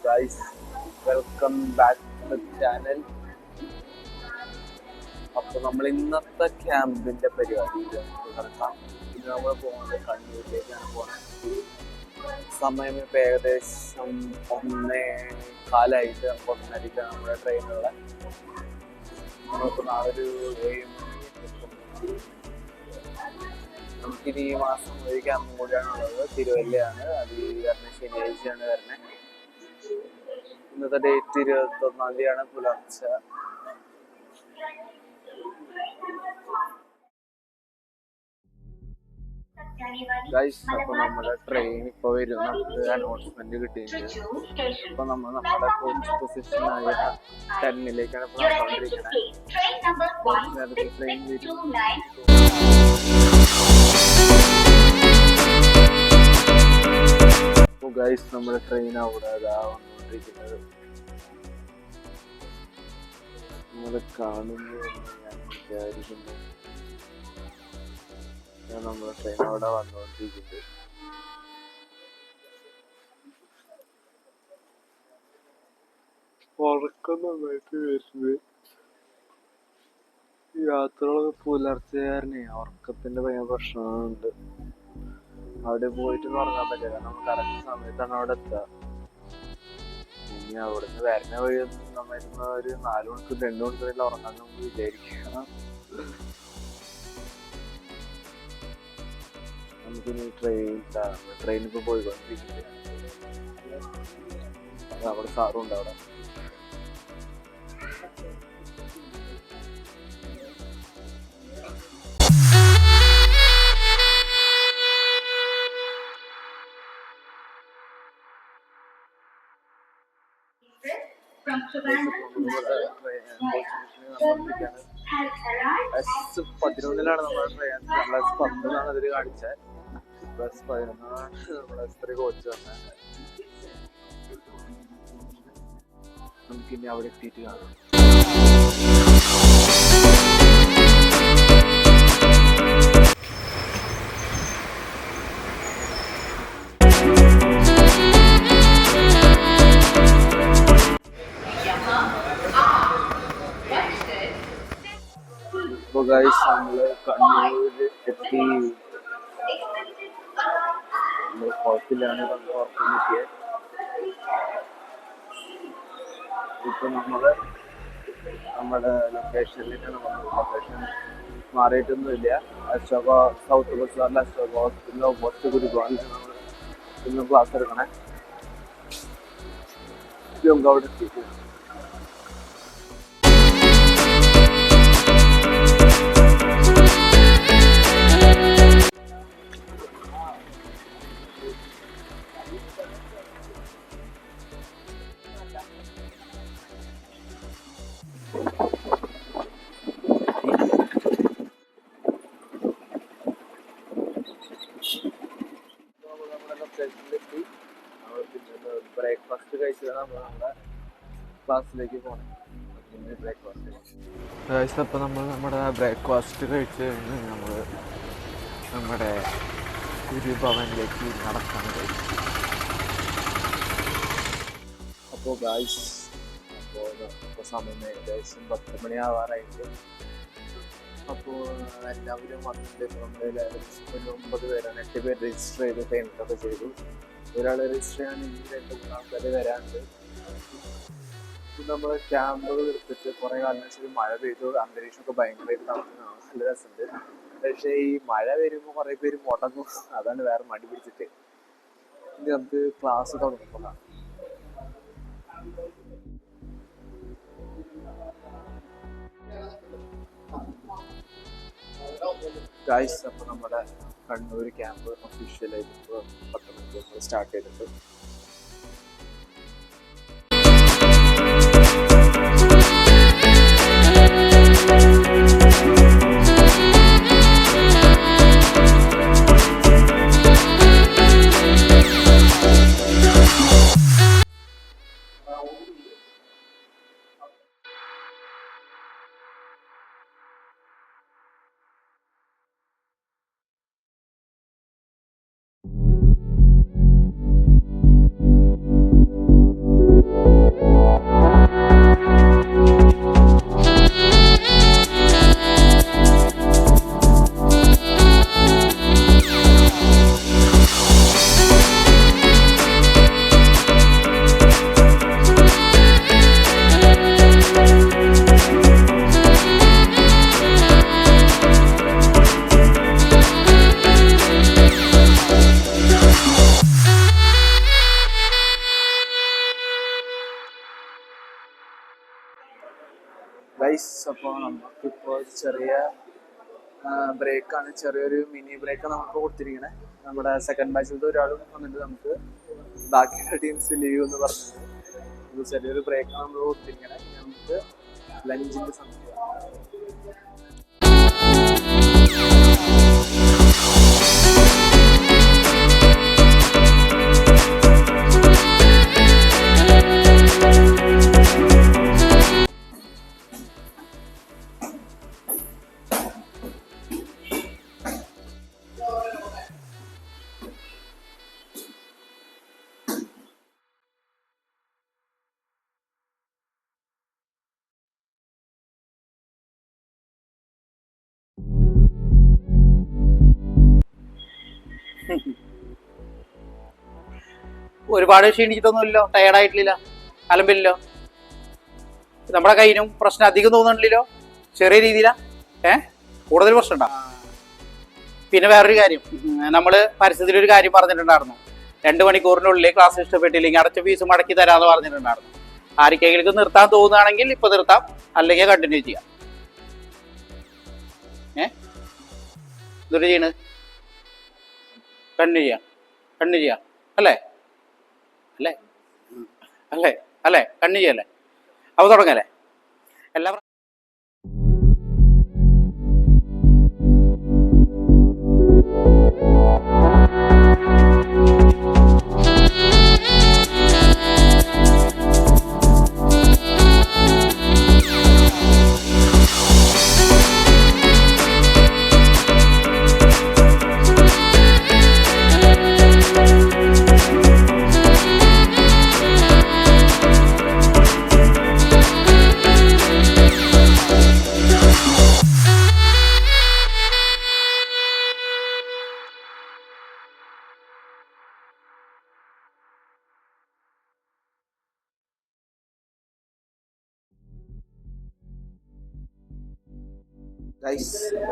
guys, welcome back to the channel. അപ്പോൾ നമ്മൾ ഇന്നത്തെ ക്യാമ്പിന്റെ പരിപാടിയിൽ നടക്കാം. ഇത് നമ്മൾ പോകുന്നത് കണ്ണൂരിലേക്കാണ് പോകുന്നത്. സമയം ഇപ്പോൾ ഏകദേശം 1:15 നമുക്ക് 1:30 നമ്മുടെ ട്രെയിനുള്ള. നമുക്ക് നാളെ ഒരു 7 മണി. നമുക്കിനി ഈ മാസം ഒരു ക്യാമ്പും കൂടിയാണുള്ളത്. തിരുവല്ലയാണ്. അത് വരുന്നത് ശനിയാഴ്ചയാണ് വരുന്നത്. ഇന്നത്തെ ഡേറ്റ് 21-ാം തീയതിയാണ് പുലർച്ചെ. ഗൈസ്, അപ്പോൾ നമ്മുടെ ട്രെയിൻ ഇപ്പോൾ വരും. നമുക്ക് അനൗൺസ്മെന്റ് കിട്ടിയിട്ടുണ്ട്. അപ്പോൾ നമ്മൾ നമ്മുടെ കോച്ച് പൊസിഷനായ 10-ലേക്കാണ് ഇപ്പോൾ നടന്നുകൊണ്ടിരിക്കുന്നത്. നേരത്തെ ട്രെയിൻ വരും. അപ്പോൾ ഗൈസ്, നമ്മുടെ ട്രെയിൻ അവിടെ വന്നുകൊണ്ടിരിക്കുന്നത് നമ്മൾ കാണുന്നു എന്ന് ഞാൻ വിചാരിക്കുന്നു. നമ്മുടെ ട്രെയിൻ അവിടെ വന്നുകൊണ്ടിരിക്കുന്നത്. ഉറക്കം നന്നായിട്ട് വരുന്നത്. യാത്രകളൊക്കെ പുലർച്ചെക്കാരനെ ഉറക്കത്തിന്റെ ഭയങ്കര പ്രശ്നമുണ്ട്. അവിടെ പോയിട്ട് ഉറങ്ങാൻ പറ്റില്ല. നമ്മൾ കറക്റ്റ് സമയത്താണ് അവിടെ എത്തുക. ഇനി അവിടുന്ന് വരുന്ന വഴി നമ്മൾ ഒരു 4 മണിക്കൂർ 2 മണിക്കൂറിൽ ഉറങ്ങാൻ നമുക്ക് വിചാരിക്കാം. നമുക്കിനി ട്രെയിൻ ഇപ്പോൾ പോയിക്കൊണ്ടിരിക്കുന്നത്. അവിടെ സാറും ഉണ്ട് അവിടെ. S11 നമ്മുടെ ട്രെയിൻ. +10 അതിൽ കാണിച്ചത്. +11 നമ്മുടെ S3 കോച്ച് തന്നെ. നമുക്കിനി അവിടെ എത്തിയിട്ട് കാണാം. അപ്പോൾ ഗൈസ്, നമ്മള് കണ്ണൂര് എത്തി. നമ്മൾ ഹോസ്റ്റലാണ് പുറത്തുനിന്നെത്തിയത്. ഇപ്പൊ നമ്മുടെ ലൊക്കേഷൻ മാറിയിട്ടൊന്നുമില്ല. അശോക സൗത്ത് ബസ്സാറിലെ അശോക ഹോസ്പിറ്റലിലോ പോസ്റ്റ് ഗുരുദ്വാറിലാണ് നമ്മൾ ഇന്ന് ക്ലാസ് എടുക്കണേ. നമുക്ക് അവിടെ എത്തിയിട്ട് ബ്രേക്ക്ഫാസ്റ്റ് കഴിച്ചിട്ടാണ് നമ്മൾ നമ്മുടെ ക്ലാസ്സിലേക്ക് പോകണം. ബ്രേക്ക്ഫാസ്റ്റ് അപ്പോൾ നമ്മൾ നമ്മുടെ ബ്രേക്ക്ഫാസ്റ്റ് കഴിച്ച് കഴിഞ്ഞ് നമ്മൾ നമ്മുടെ ഗുരുഭവനിലേക്ക് നടക്കാൻ കഴിയും. അപ്പോൾ ഗായ്സ്, ഇപ്പോൾ സമയം ഏകദേശം 10 മണിയാവാറായിട്ട്. അപ്പോൾ എല്ലാവരും വന്നിട്ട് നമ്മുടെ ഒരു 9 പേരാണ്. 8 പേര് രജിസ്റ്റർ ചെയ്ത് പേയ്മെൻറ്റൊക്കെ ചെയ്തു. ഒരാൾ രജിസ്റ്റർ ചെയ്യാൻ ഇനി 2-3 ആൾക്കാർ വരാനുണ്ട്. നമ്മൾ ക്യാമ്പുകൾ എടുത്തിട്ട് കുറേ കാലം വെച്ചാൽ മഴ പെയ്തു. അന്തരീക്ഷമൊക്കെ ഭയങ്കരമായിട്ട് തണുക്കുന്നതാണ്. നല്ല രസമുണ്ട്. പക്ഷേ ഈ മഴ വരുമ്പോൾ കുറേ പേര് മുടങ്ങും. അതാണ് വേറെ മടി പിടിച്ചിട്ട്. ഇനി നമുക്ക് ക്ലാസ് തുടങ്ങുന്നതാണ്. ഗൈസ്, അപ്പോൾ നമ്മുടെ കണ്ണൂർ ക്യാമ്പ് ഒഫീഷ്യലായിട്ട് 10 മണിക്ക് സ്റ്റാർട്ട് ചെയ്തിട്ട്. ഗൈസ്, അപ്പോൾ നമുക്കിപ്പോൾ ചെറിയ ബ്രേക്കാണ്, ചെറിയൊരു മിനി ബ്രേക്ക് നമുക്ക് കൊടുത്തിരിക്കണേ. നമ്മുടെ സെക്കൻഡ് ബാച്ചിലത്തെ ഒരാളും വന്നിട്ട് നമുക്ക് ബാക്കിയുള്ള ടീംസ് ലീവ് എന്ന് പറഞ്ഞിട്ട് ചെറിയൊരു ബ്രേക്കാണ് നമ്മൾ കൊടുത്തിരിക്കണേ. നമുക്ക് ലഞ്ചിൻ്റെ സമയം. ഒരുപാട് ക്ഷീണിച്ചിട്ടൊന്നുമില്ലല്ലോ, ടയർഡായിട്ടില്ല, അലമ്പില്ലല്ലോ, നമ്മുടെ കയ്യിനും പ്രശ്നം അധികം തോന്നുന്നില്ലല്ലോ, ചെറിയ രീതിയിലാ കൂടുതൽ പ്രശ്നം ഉണ്ടാവും. പിന്നെ വേറൊരു കാര്യം, നമ്മൾ പരിസ്ഥിതിയിൽ ഒരു കാര്യം പറഞ്ഞിട്ടുണ്ടായിരുന്നു, 2 മണിക്കൂറിനുള്ളിൽ ക്ലാസ് ഇഷ്ടപ്പെട്ടില്ലെങ്കിൽ അടച്ച ഫീസ് മടക്കി തരാമെന്ന് പറഞ്ഞിട്ടുണ്ടായിരുന്നു. ആർക്കെങ്കിലും നിർത്താൻ തോന്നുകയാണെങ്കിൽ ഇപ്പൊ നിർത്താം, അല്ലെങ്കിൽ കണ്ടിന്യൂ ചെയ്യാം. എന്തൊരു ചെയ്യണത്? കണ്ടിന്യൂ ചെയ്യാം അല്ലേ അല്ലേ അല്ലേ അല്ലേ കണ്ടിന്യൂ ചെയ്യല്ലേ? അപ്പോൾ തുടങ്ങല്ലേ എല്ലാവരും.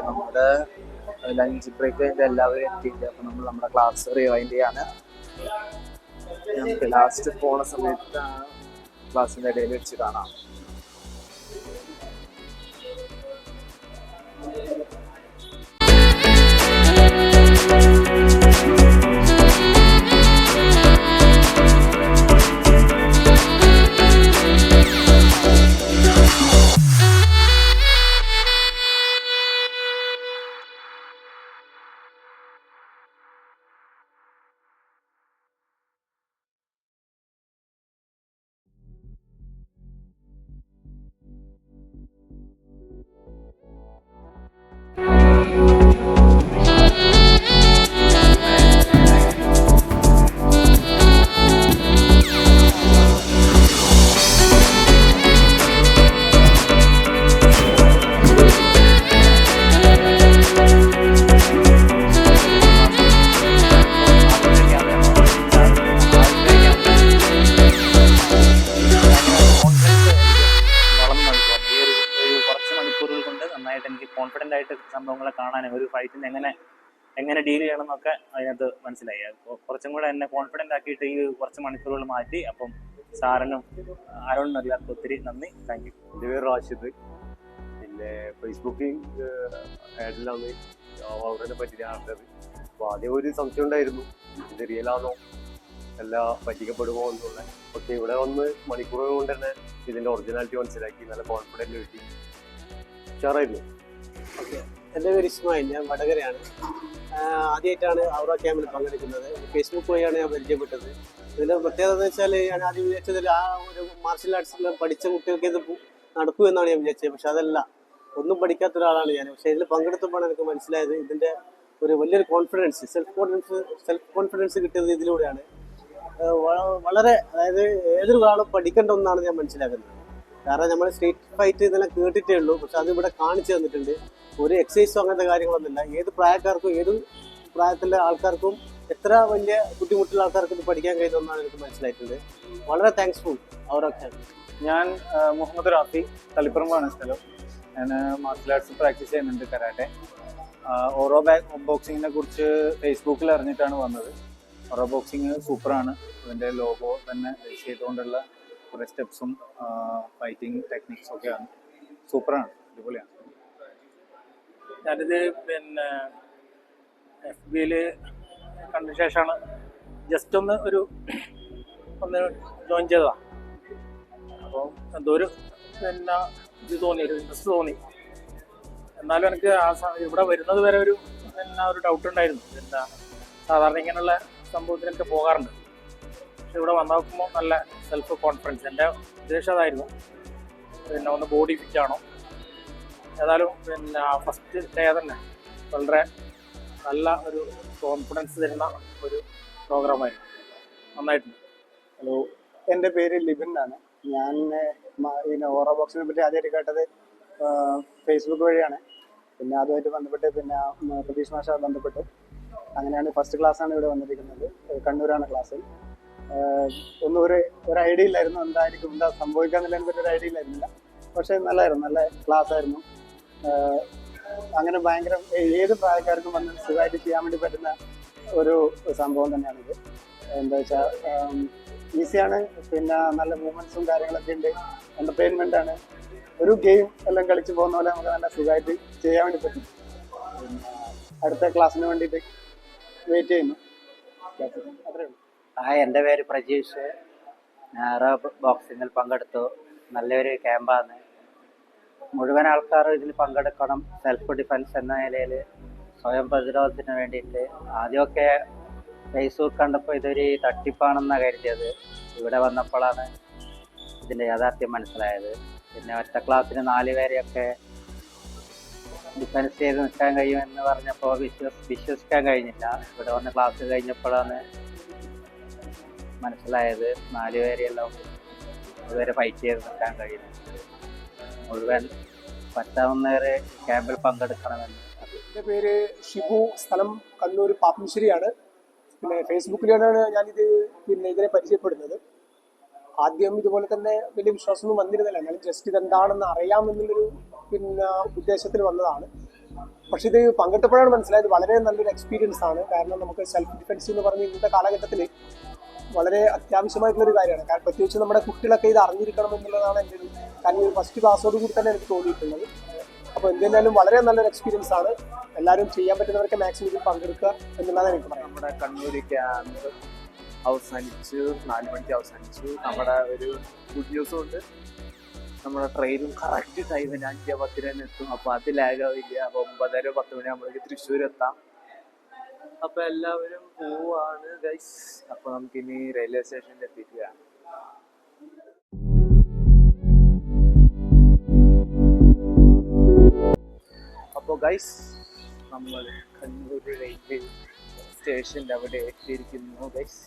നമ്മുടെ ലഞ്ച് ബ്രേക്ക് കഴിഞ്ഞ് എല്ലാവരും എത്തിയില്ല. അപ്പൊ നമ്മൾ നമ്മുടെ ക്ലാസ് റിവൈൻഡ് ചെയ്യാണ്. നമുക്ക് ലാസ്റ്റ് പോണ സമയത്ത് ക്ലാസ്സിന്റെ ഇടയിൽ വെച്ച് കാണാം. കോൺഫിഡൻ്റ് ആയിട്ട് സംഭവങ്ങളെ കാണാനും ഒരു ഫൈറ്റിന് എങ്ങനെ ഡീൽ ചെയ്യണം എന്നൊക്കെ അതിനകത്ത് മനസ്സിലായി. അപ്പോൾ കുറച്ചും കൂടെ എന്നെ കോൺഫിഡൻ്റ് ആക്കിയിട്ട് ഈ കുറച്ച് മണിക്കൂറുകൾ മാറ്റി. അപ്പം സാറിനും ആരോടും എല്ലാവർക്കും ഒത്തിരി നന്ദി, താങ്ക് യു. എൻ്റെ പേര് റാഷിദ്. പിന്നെ ഫേസ്ബുക്കിൽ ആഡിലാണ് അവരെ പറ്റി ഞാൻ അറിഞ്ഞത്. അപ്പോൾ ആദ്യം ഒരു സംശയം ഉണ്ടായിരുന്നു, ഇത് റിയലാണോ എല്ലാ പറ്റിക്കപ്പെടുമോ എന്നുള്ള. പക്ഷേ ഇവിടെ വന്ന് മണിക്കൂറുകൾ കൊണ്ട് തന്നെ ഇതിൻ്റെ ഒറിജിനാലിറ്റി മനസ്സിലാക്കി, നല്ല കോൺഫിഡൻറ്റ് കിട്ടി, ഉഷാറായിരുന്നു. എൻ്റെ പേര് ഇസ്മായിൽ, ഞാൻ വടകരയാണ്. ആദ്യമായിട്ടാണ് ഔറ ക്യാമ്പിൽ പങ്കെടുക്കുന്നത്. ഫേസ്ബുക്ക് വഴിയാണ് ഞാൻ പരിചയപ്പെട്ടത്. ഇതിൻ്റെ പ്രത്യേകത എന്ന് വെച്ചാൽ ഞാൻ ആദ്യം വിചാരിച്ചതിൽ ആ ഒരു മാർഷൽ ആർട്സിൽ പഠിച്ച കുട്ടികൾക്ക് ഇത് നടക്കൂ എന്നാണ് ഞാൻ വിചാരിച്ചത്. പക്ഷെ അതല്ല, ഒന്നും പഠിക്കാത്ത ഒരാളാണ് ഞാൻ. പക്ഷേ ഇതിൽ പങ്കെടുത്തപ്പോഴാണ് എനിക്ക് മനസ്സിലായത് ഇതിൻ്റെ ഒരു വലിയൊരു കോൺഫിഡൻസ്, സെൽഫ് കോൺഫിഡൻസ് കിട്ടിയത് ഇതിലൂടെയാണ്. വളരെ, അതായത് ഏതൊരാളും പഠിക്കേണ്ട ഒന്നാണ് ഞാൻ മനസ്സിലാക്കുന്നത്. കാരണം നമ്മൾ സ്ട്രീറ്റ് ഫൈറ്റ് ഇതെല്ലാം കേട്ടിട്ടേ ഉള്ളൂ, പക്ഷെ അതിവിടെ കാണിച്ചു തന്നിട്ടുണ്ട്. ഒരു എക്സസൈസോ അങ്ങനത്തെ കാര്യങ്ങളൊന്നുമില്ല. ഏത് പ്രായക്കാർക്കും ഏത് പ്രായത്തിലെ ആൾക്കാർക്കും എത്ര വലിയ ബുദ്ധിമുട്ടുള്ള ആൾക്കാർക്ക് ഇത് പഠിക്കാൻ കഴിയുന്നതെന്നാണ് എനിക്ക് മനസ്സിലായിട്ടുണ്ട്. വളരെ താങ്ക്സ്ഫുൾ അവരൊക്കെ. ഞാൻ മുഹമ്മദ് റാഫി, തളിപ്പറമ്പാണ് സ്ഥലം. ഞാൻ മാർഷൽ ആർട്സ് പ്രാക്ടീസ് ചെയ്യുന്നുണ്ട്, കരാട്ടെ. ഓറോ ബോക്സിങ്ങിനെ കുറിച്ച് ഫേസ്ബുക്കിൽ അറിഞ്ഞിട്ടാണ് വന്നത്. ഓറോ ബോക്സിങ് സൂപ്പറാണ്. അതിൻ്റെ ലോഗോ തന്നെ ബേസ് ചെയ്തുകൊണ്ടുള്ള കുറേ സ്റ്റെപ്സും ഫൈറ്റിംഗ് ടെക്നിക്സും ഒക്കെയാണ്. സൂപ്പറാണ്, അടിപൊളിയാണ്. ഞാനിത് പിന്നെ FB-യിൽ കണ്ട ശേഷമാണ് ജസ്റ്റ് ഒന്ന് ജോയിൻ ചെയ്തതാണ്. അപ്പോൾ എന്തോ ഒരു പിന്നെ ഇത് തോന്നി, ഒരു ഇൻട്രസ്റ്റ് തോന്നി. എന്നാലും എനിക്ക് ഇവിടെ വരുന്നത് വരെ ഒരു ഡൗട്ട് ഉണ്ടായിരുന്നു. പിന്നെ സാധാരണ ഇങ്ങനെയുള്ള സംഭവത്തിനൊക്കെ പോകാറുണ്ട്, പക്ഷെ ഇവിടെ വന്ന് നോക്കുമ്പോൾ നല്ല സെൽഫ് കോൺഫിഡൻസ്. എൻ്റെ ഉദ്ദേശം അതായിരുന്നു, പിന്നെ ഒന്ന് ബോഡി ഫിറ്റ് ആണോ. ഏതായാലും പിന്നെ ഫസ്റ്റ് ഡേ തന്നെ വളരെ നല്ല ഒരു കോൺഫിഡൻസ് തരുന്ന ഒരു പ്രോഗ്രാമായിരുന്നു, നന്നായിട്ടുണ്ട്. ഹലോ, എൻ്റെ പേര് ലിബിൻ എന്നാണ്. ഞാൻ പിന്നെ ഓറോ ബോക്സിനെ പറ്റി ആദ്യമായിട്ട് കേട്ടത് ഫേസ്ബുക്ക് വഴിയാണ്. പിന്നെ അതുമായിട്ട് ബന്ധപ്പെട്ട് പിന്നെ പ്രതീഷ് മാഷ ബന്ധപ്പെട്ട് അങ്ങനെയാണ് ഫസ്റ്റ് ക്ലാസ്സാണ് ഇവിടെ വന്നിരിക്കുന്നത്. കണ്ണൂരാണ് ക്ലാസ്. ഒന്നും ഒരു ഐഡിയ ഇല്ലായിരുന്നു എന്തായിരിക്കും, എന്താ സംഭവിക്കാന്നുള്ളതിനെ പറ്റി ഒരു ഐഡിയ ഇല്ലായിരുന്നില്ല. പക്ഷേ നല്ലായിരുന്നു, നല്ല ക്ലാസ് ആയിരുന്നു. അങ്ങനെ ഭയങ്കര ഏത് പ്രായക്കാർക്കും വന്ന് സുഖമായിട്ട് ചെയ്യാൻ വേണ്ടി പറ്റുന്ന ഒരു സംഭവം തന്നെയാണിത്. എന്താ വെച്ചാൽ ഈസിയാണ്, പിന്നെ നല്ല മൂവ്മെന്റ്സും കാര്യങ്ങളൊക്കെ ഉണ്ട്, എന്റർടൈൻമെന്റ് ആണ്. ഒരു ഗെയിം എല്ലാം കളിച്ച് പോകുന്ന പോലെ നമുക്ക് നല്ല സുഖമായിട്ട് ചെയ്യാൻ വേണ്ടി പറ്റും. പിന്നെ അടുത്ത ക്ലാസ്സിന് വേണ്ടിയിട്ട് വെയിറ്റ് ചെയ്യുന്നു. അത്രേ ഉള്ളൂ. എൻ്റെ പേര് പ്രജീഷ്. ഞാൻ അറബ് ബോക്സിങ്ങിൽ പങ്കെടുത്തു. നല്ലൊരു ക്യാമ്പാണ്. മുഴുവൻ ആൾക്കാരും ഇതിൽ പങ്കെടുക്കണം. സെൽഫ് ഡിഫെൻസ് എന്ന നിലയിൽ സ്വയം പ്രതിരോധത്തിന് വേണ്ടിയിട്ട്. ആദ്യമൊക്കെ ഫേസ്ബുക്ക് കണ്ടപ്പോൾ ഇതൊരു തട്ടിപ്പാണെന്നാണ് കരുതിയത്. ഇവിടെ വന്നപ്പോഴാണ് ഇതിൻ്റെ യാഥാർത്ഥ്യം മനസ്സിലായത്. പിന്നെ ഒറ്റ ക്ലാസ്സിന് 4 പേരെയൊക്കെ ഡിഫെൻസ് ചെയ്ത് നിൽക്കാൻ കഴിയുമെന്ന് പറഞ്ഞപ്പോൾ വിശ്വസിക്കാൻ കഴിഞ്ഞില്ല. ഇവിടെ വന്ന് ക്ലാസ് കഴിഞ്ഞപ്പോഴാണ് മനസ്സിലായത് 4 പേരെയെല്ലാം ഇതുവരെ ഫൈറ്റ് ചെയ്ത് നിൽക്കാൻ കഴിയുന്നത്. മുഴുവൻ പറ്റാവുന്നവരെ ക്യാമ്പിൽ പങ്കെടുക്കണമെന്ന്. എൻ്റെ പേര് ഷിബു, സ്ഥലം കണ്ണൂർ പാപ്പനശ്ശേരിയാണ്. പിന്നെ ഫേസ്ബുക്കിലാണ് ഞാനിത് ഇതിനെ പരിചയപ്പെടുന്നത്. ആദ്യം ഇതുപോലെ തന്നെ വലിയ വിശ്വാസമൊന്നും വന്നിരുന്നില്ല, എന്നാലും ജസ്റ്റ് ഇതെന്താണെന്ന് അറിയാമെന്നുള്ളൊരു ഉദ്ദേശത്തിൽ വന്നതാണ്. പക്ഷെ ഇത് പങ്കെടുത്തപ്പോഴാണ് മനസ്സിലായത് വളരെ നല്ലൊരു എക്സ്പീരിയൻസ് ആണ്. കാരണം നമുക്ക് സെൽഫ് ഡിഫെൻസ് എന്ന് പറഞ്ഞ് ഇന്നത്തെ കാലഘട്ടത്തിൽ വളരെ അത്യാവശ്യമായിട്ടുള്ളൊരു കാര്യമാണ്. കാരണം പ്രത്യേകിച്ച് നമ്മുടെ കുട്ടികളൊക്കെ ഇത് അറിഞ്ഞിരിക്കണം എന്നുള്ളതാണ് എൻ്റെ ഒരു കാരണം. ഫസ്റ്റ് ക്ലാസ്സോട് കൂടി തന്നെ എനിക്ക് തോന്നിയിട്ടുള്ളത്. അപ്പോൾ എന്തായാലും വളരെ നല്ലൊരു എക്സ്പീരിയൻസ് ആണ്. എല്ലാവരും ചെയ്യാൻ പറ്റുന്നവർക്ക് മാക്സിമം ഇതിൽ പങ്കെടുക്കുക എന്നുള്ളതാണ് എനിക്ക് പറയാം. നമ്മുടെ കണ്ണൂർ ക്യാമ്പ് അവസാനിച്ചു, 4 മണിക്ക് അവസാനിച്ചു. നമ്മുടെ ഒരു ഗുഡ് ന്യൂസും ഉണ്ട്, നമ്മുടെ ട്രെയിനും കറക്റ്റ് ടൈമിന് 5:10 തന്നെ എത്തും. അപ്പോൾ അത് ലാഗാവില്ല. അപ്പോൾ 9:30 10 മണിയാകുമ്പോഴേക്ക് തൃശ്ശൂർ എത്താം. അപ്പോൾ എല്ലാവരും പോവാണ് ഗൈസ്. അപ്പോൾ നമുക്കിനി റെയിൽവേ സ്റ്റേഷനിൽ എത്തിയിട്ട് കാണാം. അപ്പോൾ ഗൈസ്, നമ്മൾ കണ്ണൂർ റെയിൽവേ സ്റ്റേഷൻ്റെ അവിടെ എത്തിയിരിക്കുന്നു ഗൈസ്.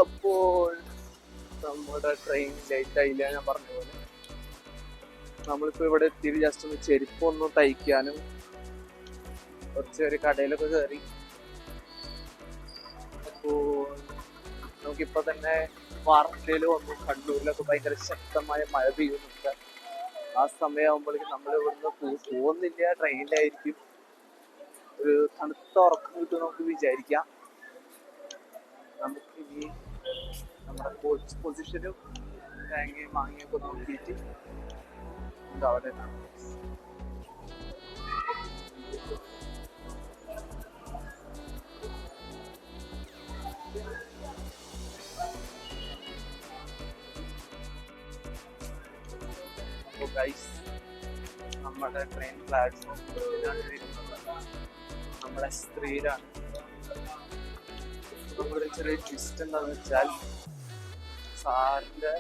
അപ്പോൾ നമ്മുടെ ട്രെയിൻ ലേറ്റ് ആയില്ല. ഞാൻ പറഞ്ഞ പോലെ നമ്മളിപ്പോൾ ഇവിടെ എത്തിയിട്ട് ജസ്റ്റ് ഒന്ന് ചെരുപ്പൊന്നും തയ്ക്കാനും കുറച്ച് കടയിലൊക്കെ കയറി. അപ്പോൾ നമുക്കിപ്പോൾ തന്നെ വാർത്തയിൽ വന്നു കണ്ണൂരിലൊക്കെ ഭയങ്കര ശക്തമായ മഴ പെയ്യുന്നുണ്ട്. ആ സമയമാകുമ്പോഴേക്കും നമ്മൾ ഇവിടുന്ന് പോകുന്നില്ല, ട്രെയിനിലായിരിക്കും. ഒരു തണുത്ത ഉറക്കം കിട്ടും നമുക്ക് വിചാരിക്കാം. നമുക്കിനി നമ്മുടെ കോച്ച് പൊസിഷനും തേങ്ങയും മാങ്ങയൊക്കെ നോക്കിയിട്ട് അവിടെ ഗൈസ്, നമ്മുടെ ട്രെയിൻ പ്ലാറ്റ്ഫോമിലാണ് വരുന്നത്. നമ്മുടെ സ്ത്രീയിലാണ്. നമ്മുടെ ചെറിയ ട്വിസ്റ്റ് എന്താണെന്ന് വെച്ചാൽ സാറിൻ്റെ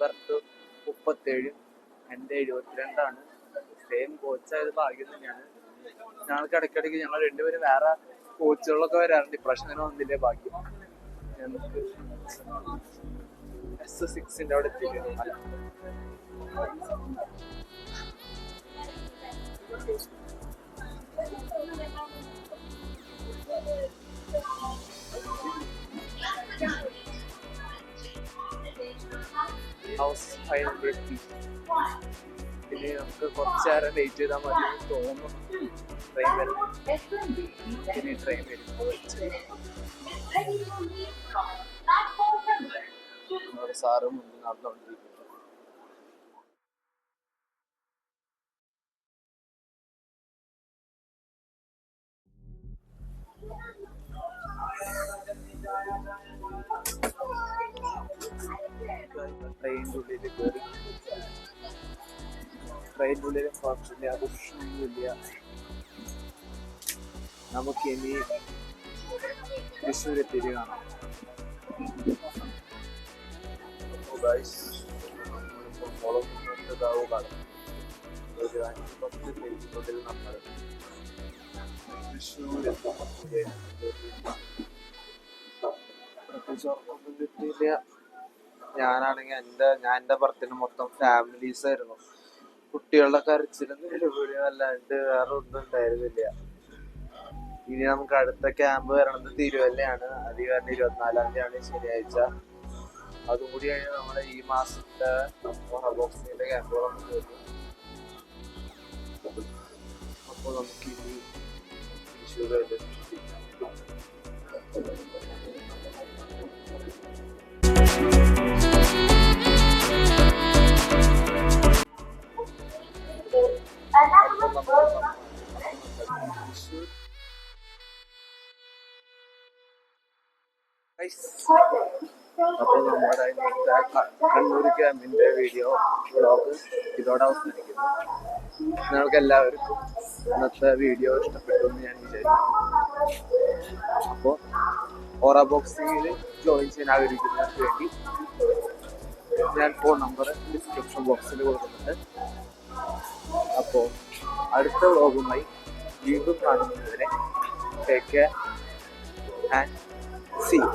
ബർത്ത് 37, എൻ്റെ 72ആണ്. സെയിം കോച്ചായത് ഭാഗ്യം തന്നെയാണ്. ഞങ്ങൾക്ക് ഇടയ്ക്കിടയ്ക്ക് ഞങ്ങൾ രണ്ടുപേരും വേറെ കോച്ചുകളൊക്കെ വരാറുണ്ട്. ഇപ്രാവശ്യം തന്നെ വന്നില്ലേ ഭാഗ്യം. ഞങ്ങൾക്ക് S6 അവിടെ എത്തിയിട്ടുണ്ട്. ഹൗസ് ഫൈനലെത്തി. ഇനി നമുക്ക് കുറച്ച് നേരം വെയിറ്റ് ചെയ്താൽ മതി തോന്നുന്നു. ട്രെയിൻ വരും. ഇനി ട്രെയിൻ വരുമ്പോൾ സാറ് മുന്നിൽ നടന്നുകൊണ്ടിരിക്കുന്നു. ട്രെയിനിൻ്റെ ഉള്ളിൽ കയറി. ട്രെയിനിൻ്റെ ഉള്ളിൽ കുഴപ്പമില്ല, പ്രശ്നമൊന്നുമില്ല. നമുക്കിനി തൃശ്ശൂർ എത്തിയിട്ട് കാണാം. ഒരു 5-10 മിനിറ്റിനുള്ളിൽ നമ്മൾ തൃശ്ശൂർ കിട്ടിയില്ല. ഞാനാണെങ്കിൽ എൻ്റെ ബർത്ത്ഡേ മൊത്തം ഫാമിലീസ് ആയിരുന്നു. കുട്ടികളുടെ കരച്ചിലൊന്നും അല്ലാണ്ട് വേറെ ഒന്നും ഉണ്ടായിരുന്നില്ല. ഇനി നമുക്ക് അടുത്ത ക്യാമ്പ് വരണത് തിരുവല്ലയാണ്. അത് കാരണം 24-ാം തീയതിയാണ് ശനിയാഴ്ച. അതും കൂടി കഴിഞ്ഞാൽ നമ്മുടെ ഈ മാസത്തെ ബോക്സിങ്ങിന്റെ ക്യാമ്പുകളൊന്നും വരുന്നു. അപ്പോൾ നമുക്ക് ഇനി തൃശ്ശൂർ അപ്പോൾ നമ്മുടെ ഇന്നത്തെ കണ്ണൂർ ക്യാമ്പിന്റെ വീഡിയോ വ്ളോഗ് ഇതോടെ അവസാനിക്കുന്നു. നിങ്ങൾക്ക് എല്ലാവർക്കും ഇന്നത്തെ വീഡിയോ ഇഷ്ടപ്പെട്ടു എന്ന് ഞാൻ വിചാരിക്കുന്നു. അപ്പോൾ ഓറ ബോക്സിങ്ങിൽ ജോയിൻ ചെയ്യാൻ ആഗ്രഹിക്കുന്നവർക്ക് വേണ്ടി ഞാൻ ഫോൺ നമ്പർ ഡിസ്ക്രിപ്ഷൻ ബോക്സിൽ കൊടുക്കുന്നുണ്ട്. അപ്പോൾ അടുത്ത വ്ളോഗുമായി വീണ്ടും കാണുന്നതുവരെ take care and see U.